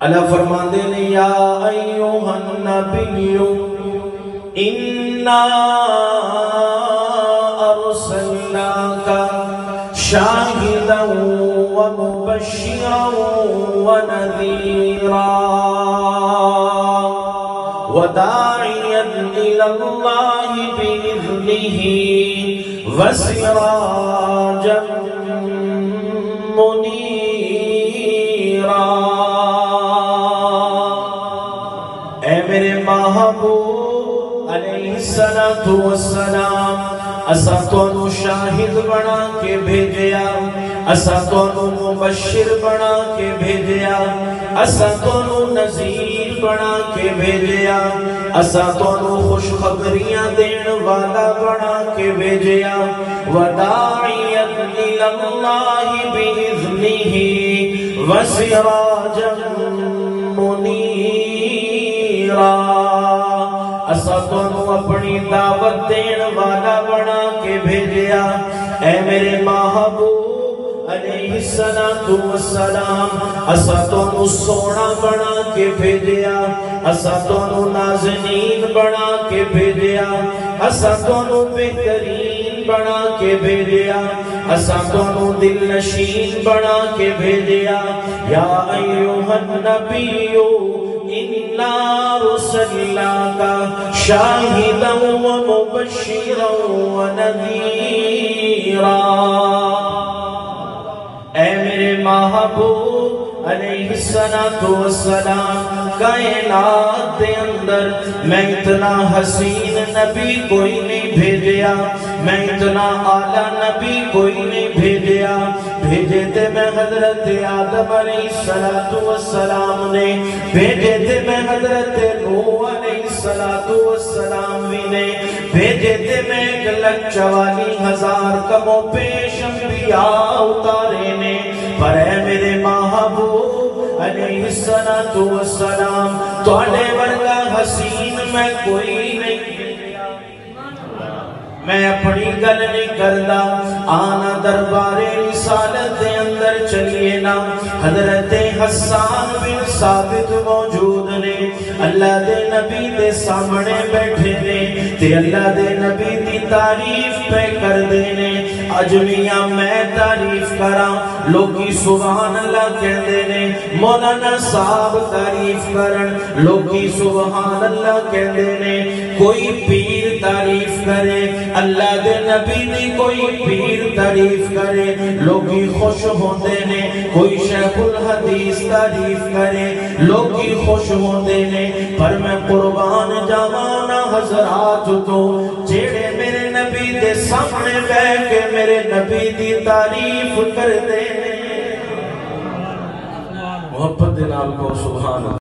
اللہ فرماندے نے یا ایوہ النبی انا ارسلناک شاہدا ومبشرا ونذیرا وداعیا الی اللہ بإذنہ وسراجا منیرا۔ اے میرے محبوب علیہ السلام، اسا تونو شاہد بنا کے بھیجیا، اسا تونو مبشر بنا کے بھیجیا، اسا تونو نذیر بنا کے بھیجیا، اسا تونو خوشخبریاں دین والا بنا کے بھیجیا، وداعیا الی اللہ بإذنہ وسراجا منیرا۔ اسا تونو اپنی دعوت دین والا بنا کے بھیجیا، اے میرے محبوب علیہ السلام، اسا تونو سونا بنا کے بھیجیا، اسا تونو نازنین بنا کے بھیجیا، اسا تونو بہترین بنا کے بھیجیا، اسا تونو دل نشین بنا کے بھیجیا۔ یا ایوہ النبی انا ارسلناک شاہدا ومبشرا ونذیرا۔ اے میرے محبوب علیہ السلام، کائنات دے اندر میں اتنا حسین نبی کوئی نہیں بھیجیا، میں اتنا اعلیٰ نبی کوئی نہیں بھیجیا۔ بھیجے تھے میں حضرت آدم علیہ السلام نے، بھیجے تھے میں حضرت نوح علیہ السلام نے، بھیجے تھے میں 1,44,000 کم و بیش انبیاء اتارے نے، پر اے میرے محبوب علیہ السلام، تواڈے ورگا حسین میں کوئی نہیں۔ میں اپنی گل نہیں کردا، آنا دربار رسالت دے اندر چلیے نا۔ حضرت حسان بن ثابت موجود نے، اللہ دے نبی دے سامنے بیٹھے نے، تے اللہ دے نبی دی تعریف پہ کر دینے۔ اجمیاں میں تعریف کراں، لوگی سبحان اللہ کہندے نے، مولانا صاحب تعریف کرن، لوگی سبحان اللہ کہندے نے، کوئی پیر تعریف کرے، اللہ دے نبی دی کوئی پیر تعریف کرے، لوگی خوش ہوندے نے، کوئی شیخ الحدیث تعریف کرے، لوگی خوش ہوندے نے، پر میں قربان جاوانا حضرات تو جیڑے میرے نبی دے سامنے بیٹھ کے میرے نبی دی تعریف کر دے۔ محبت دے نال کو سبحان اللہ۔